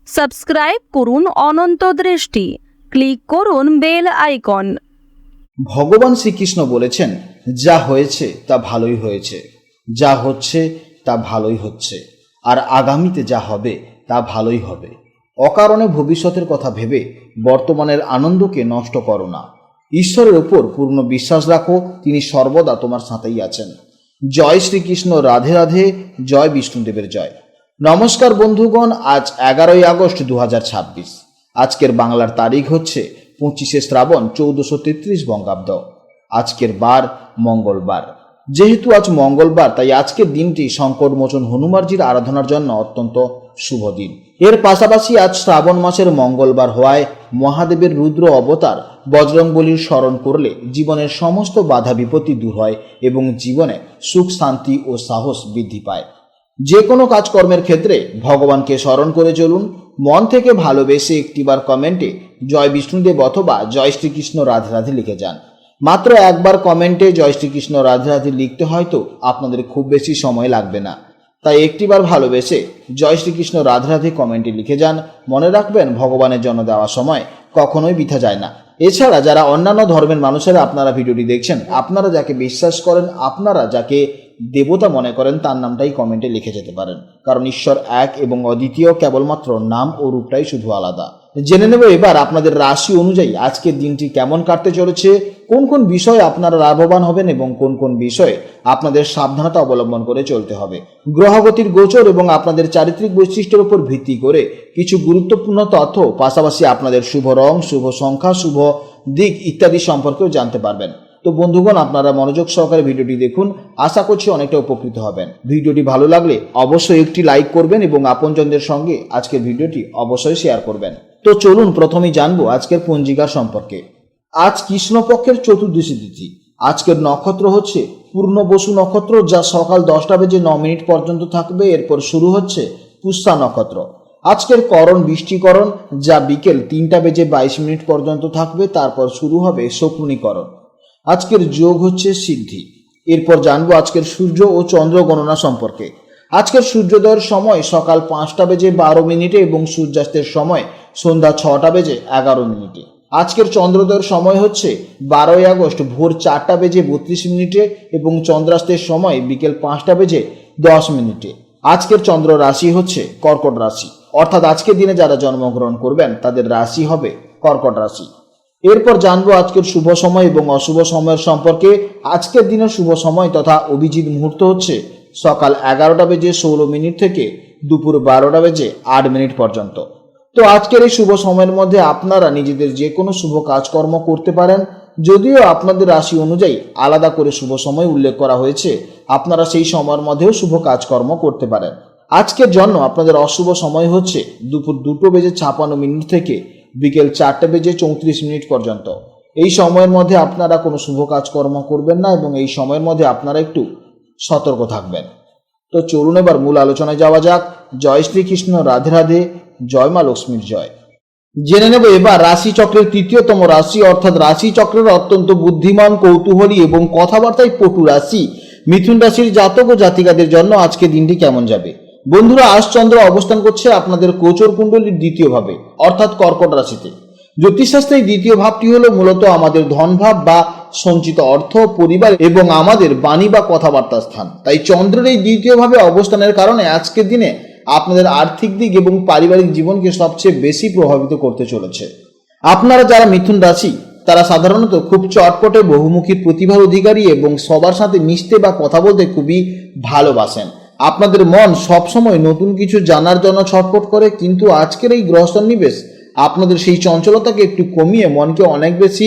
Subscribe করুন অনন্ত দৃষ্টি, click করুন বেল আইকন। ভগবান শ্রীকৃষ্ণ বলেছেন, যা হয়েছে তা ভালোই হয়েছে, যা হচ্ছে তা ভালোই হচ্ছে, আর আগামীতে যা হবে তা ভালোই হবে। অকারণে ভবিষ্যতের কথা ভেবে বর্তমানের আনন্দকে নষ্ট করো না। ঈশ্বরের উপর পূর্ণ বিশ্বাস রাখো, তিনি সর্বদা তোমার সাথেই আছেন। জয় শ্রীকৃষ্ণ, রাধে রাধে, জয় বিষ্ণুদেবের জয়। নমস্কার বন্ধুগণ, আজ 11ই আগস্ট 2026। আজকের বাংলার তারিখ হচ্ছে 25শে শ্রাবণ 1433 বঙ্গাব্দ। আজকের বার মঙ্গলবার। যেহেতু আজ মঙ্গলবার, তাই আজকের দিনটি সংকটমোচন হনুমানজির আরাধনার জন্য অত্যন্ত শুভ দিন। এর পাশাপাশি আজ শ্রাবণ মাসের মঙ্গলবার হওয়ায় মহাদেবের রুদ্র অবতার বজরংবলীর স্মরণ করলে জীবনের সমস্ত বাধা বিপত্তি দূর হয় এবং জীবনে সুখ, শান্তি ও সাহস বৃদ্ধি পায়। যে কোনো কাজকর্মের ক্ষেত্রে ভগবানকে স্মরণ করে চলুন। মন থেকে ভালোবেসে একটিবার কমেন্টে জয় বিষ্ণুদেব অথবা জয় শ্রীকৃষ্ণ রাধে রাধে লিখে যান। মাত্র একবার কমেন্টে জয় শ্রীকৃষ্ণ রাধে রাধে লিখতে হয়তো আপনাদের খুব বেশি সময় লাগবে না, তাই একটিবার ভালোবেসে জয় শ্রীকৃষ্ণ রাধে রাধে কমেন্টে লিখে যান। মনে রাখবেন, ভগবানের জন্য দেওয়া সময় কখনোই বৃথা যায় না। এছাড়া যারা অন্যান্য ধর্মের মানুষেরা আপনারা ভিডিওটি দেখছেন, আপনারা যাকে বিশ্বাস করেন, আপনারা যাকে দেবতা মনে করেন, তার নামটাই কমেন্টে লিখে যেতে পারেন, কারণ ঈশ্বর এক এবং অদ্বিতীয়, কেবলমাত্র নাম ও রূপটাই শুধু আলাদা। জেনে নেব এবার আপনাদের রাশি অনুযায়ী আজকের দিনটি কেমন কাটতে চলেছে, কোন কোন বিষয়ে আপনারা লাভবান হবেন এবং কোন কোন বিষয়ে আপনাদের সাবধানতা অবলম্বন করে চলতে হবে। গ্রহগতির গোচর এবং আপনাদের চারিত্রিক বৈশিষ্ট্যের উপর ভিত্তি করে কিছু গুরুত্বপূর্ণ তথ্য, পাশাপাশি আপনাদের শুভ রং, শুভ সংখ্যা, শুভ দিক ইত্যাদি সম্পর্কেও জানতে পারবেন। তো বন্ধুগণ, আপনারা মনোযোগ সহকারে ভিডিওটি দেখুন, আশা করছি অনেকটা উপকৃত হবেন। ভিডিওটি ভালো লাগলে অবশ্যই একটি লাইক করবেন এবং আপনজনদের সঙ্গে আজকের ভিডিওটি অবশ্যই শেয়ার করবেন। তো চলুন প্রথমেই জানবো আজকের পঞ্জিকার সম্পর্কে। আজ কৃষ্ণপক্ষের চতুর্দশী তিথি। আজকের নক্ষত্র হচ্ছে পূর্ণবসু নক্ষত্র, যা সকাল 10টা বেজে 9 মিনিট পর্যন্ত থাকবে। এরপর শুরু হচ্ছে পুষ্যা নক্ষত্র। আজকের করণ বৃষ্টিকরণ, যা বিকেল 3টা বেজে 22 মিনিট পর্যন্ত থাকবে। তারপর শুরু হবে শকুনিকরণ। আজকের যোগ হচ্ছে সিদ্ধি। এরপর জানবো আজকের সূর্য ও চন্দ্র গণনা সম্পর্কে। আজকের সূর্যোদয়ের সময় সকাল 5টা বেজে 12 মিনিটে এবং সূর্যাস্তের সময় সন্ধ্যা 6টা বেজে 11 মিনিটে। আজকের চন্দ্রোদয়ের সময় হচ্ছে 12ই আগস্ট ভোর 4টা বেজে 32 মিনিটে এবং চন্দ্রাস্তের সময় বিকেল 5টা বেজে 10 মিনিটে। আজকের চন্দ্র রাশি হচ্ছে কর্কট রাশি, অর্থাৎ আজকের দিনে যারা জন্মগ্রহণ করবেন তাদের রাশি হবে কর্কট রাশি। এরপর জানবো আজকের শুভ সময় এবং অশুভ সময়ের সম্পর্কে। আজকের দিনের শুভ সময় তথা অভিজিৎ মুহূর্ত হচ্ছে সকাল 11টা বেজে 16 মিনিট থেকে দুপুর 12টা বেজে 8 মিনিট পর্যন্ত। তো আজকের এই শুভ সময়ের মধ্যে আপনারা নিজেদের যে কোনো শুভ কাজকর্ম করতে পারেন। যদিও আপনাদের রাশি অনুযায়ী আলাদা করে শুভ সময় উল্লেখ করা হয়েছে, আপনারা সেই সময়ের মধ্যেও শুভ কাজকর্ম করতে পারেন। আজকের জন্য আপনাদের অশুভ সময় হচ্ছে দুপুর 2টো বেজে 56 মিনিট থেকে বিকেল 4টে বেজে 34 মিনিট পর্যন্ত। এই সময়ের মধ্যে আপনারা কোনো শুভ কাজকর্ম করবেন না এবং এই সময়ের মধ্যে আপনারা একটু সতর্ক থাকবেন। তো চলুন এবার মূল আলোচনায় যাওয়া যাক। জয় শ্রীকৃষ্ণ, রাধে রাধে, জয় মা লক্ষ্মীর জয়। জেনে নেব এবার রাশি চক্রের তৃতীয়তম রাশি, অর্থাৎ রাশি চক্রের অত্যন্ত বুদ্ধিমান, কৌতূহলী এবং কথাবার্তায় পটু রাশি মিথুন রাশির জাতক ও জাতিকাদের জন্য আজকে দিনটি কেমন যাবে। বন্ধুরা, আজ চন্দ্র অবস্থান করছে আপনাদের গোচর কুণ্ডলীর দ্বিতীয় ভাবে, অর্থাৎ কর্কট রাশিতে। জ্যোতিষশাস্ত্রে এই দ্বিতীয় ভাবটি হলো মূলত আমাদের ধনভাব বা সঞ্চিত অর্থ, পরিবার এবং আমাদের বাণী বা কথাবার্তার স্থান। তাই চন্দ্রের এই দ্বিতীয় ভাবে অবস্থানের কারণে আজকের দিনে আপনাদের আর্থিক দিক এবং পারিবারিক জীবনকে সবচেয়ে বেশি প্রভাবিত করতে চলেছে। আপনারা যারা মিথুন রাশি, তারা সাধারণত খুব চটপটে, বহুমুখী প্রতিভার অধিকারী এবং সবার সাথে মিশতে বা কথা বলতে খুবই ভালোবাসেন। আপনাদের মন সবসময় নতুন কিছু জানার জন্য ছটফট করে, কিন্তু আজকের এই গ্রহ সন্নিবেশ আপনাদের সেই চঞ্চলতাকে একটু কমিয়ে মনকে অনেক বেশি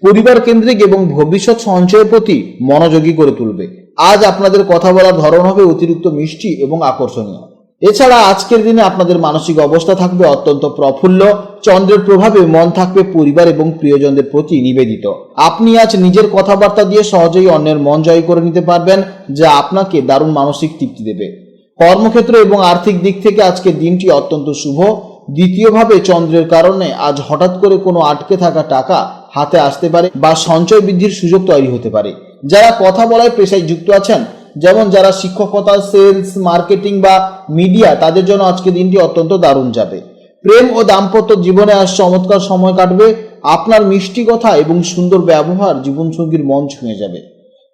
পরিবার কেন্দ্রিক এবং ভবিষ্যৎ সঞ্চয়ের প্রতি মনোযোগী করে তুলবে। আজ আপনাদের কথা বলার ধরন হবে অতিরিক্ত মিষ্টি এবং আকর্ষণীয়। এছাড়া আজকের দিনে আপনাদের মানসিক অবস্থা থাকবে অত্যন্ত প্রফুল্ল। চন্দ্রের প্রভাবে মন থাকবে পরিবার এবং প্রিয়জনদের প্রতি নিবেদিত। আপনি আজ নিজের কথাবার্তা দিয়ে সহজেই অন্যের মন জয় করে নিতে পারবেন, যা আপনাকে দারুণ মানসিক তৃপ্তি দেবে। কর্মক্ষেত্র এবং আর্থিক দিক থেকে আজকের দিনটি অত্যন্ত শুভ। দ্বিতীয়ভাবে চন্দ্রের কারণে আজ হঠাৎ করে কোনো আটকে থাকা টাকা হাতে আসতে পারে বা সঞ্চয় বৃদ্ধির সুযোগ তৈরি হতে পারে। যারা কথা বলার পেশায় যুক্ত আছেন, যেমন যারা শিক্ষকতা, সেলস, মার্কেটিং বা মিডিয়া, তাদের জন্য আজকে দিনটি অত্যন্ত দারুণ যাবে। প্রেম ও দাম্পত্য জীবনে আজ চমৎকার সময় কাটবে। আপনার মিষ্টি কথা এবং সুন্দর ব্যবহার জীবনসঙ্গীর মন ছুঁয়ে যাবে।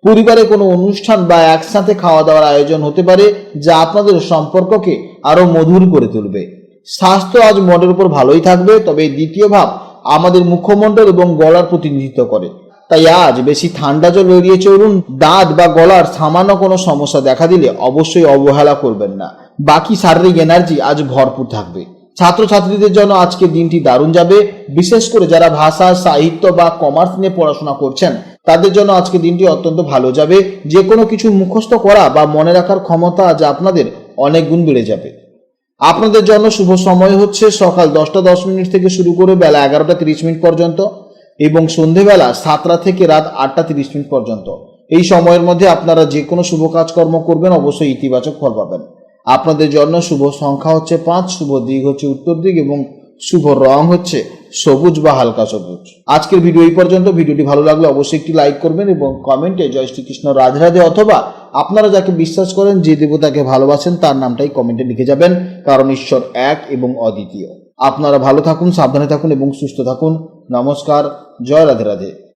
পরিবারে কোনো অনুষ্ঠান বা একসাথে খাওয়া দাওয়ার আয়োজন হতে পারে, যা আপনাদের সম্পর্ককে আরো মধুর করে তুলবে। স্বাস্থ্য আজ মনের উপর ভালোই থাকবে, তবে দ্বিতীয় ভাব আমাদের মুখমণ্ডল এবং গলার প্রতিনিধিত্ব করে। তাই আজ বেশি ঠান্ডা জল এড়িয়ে চলুন। দাঁত বা গলার সামান্য কোনো সমস্যা দেখা দিলে অবশ্যই অবহেলা করবেন না। বাকি শারীরিক এনার্জি আজ ভরপুর থাকবে। ছাত্রছাত্রীদের জন্য আজকের দিনটি দারুণ যাবে। বিশেষ করে যারা ভাষা, সাহিত্য বা কমার্স নিয়ে পড়াশোনা করছেন তাদের জন্য আজকের দিনটি অত্যন্ত ভালো যাবে। যে কোনো কিছু মুখস্থ করা বা মনে রাখার ক্ষমতা আজ আপনাদের অনেক গুণ বেড়ে যাবে। আপনাদের জন্য শুভ সময় হচ্ছে সকাল 10টা 10 থেকে শুরু করে বেলা 11টা 30 পর্যন্ত এবং সন্ধেবেলা 7টা থেকে রাত 8টা 30 পর্যন্ত। এই সময়ের মধ্যে আপনারা যে কোনো শুভ কাজকর্ম করবেন অবশ্যই ইতিবাচক ফল পাবেন। আপনাদের জন্য শুভ সংখ্যা হচ্ছে 5, শুভ দিক হচ্ছে উত্তর দিক এবং শুভ রং হচ্ছে সবুজ বা হালকা সবুজ। আজকের ভিডিও এই পর্যন্ত। ভিডিওটি ভালো লাগলে অবশ্যই একটি লাইক করবেন এবং কমেন্টে জয় শ্রীকৃষ্ণ, রাধে রাধে অথবা আপনারা যাকে বিশ্বাস করেন, যে দেবতাকে ভালোবাসেন তার নামটাই কমেন্টে লিখে যাবেন, কারণ ঈশ্বর এক এবং অদ্বিতীয়। আপনারা ভালো থাকুন, সাবধানে থাকুন এবং সুস্থ থাকুন। নমস্কার, জয় রাধে রাধে।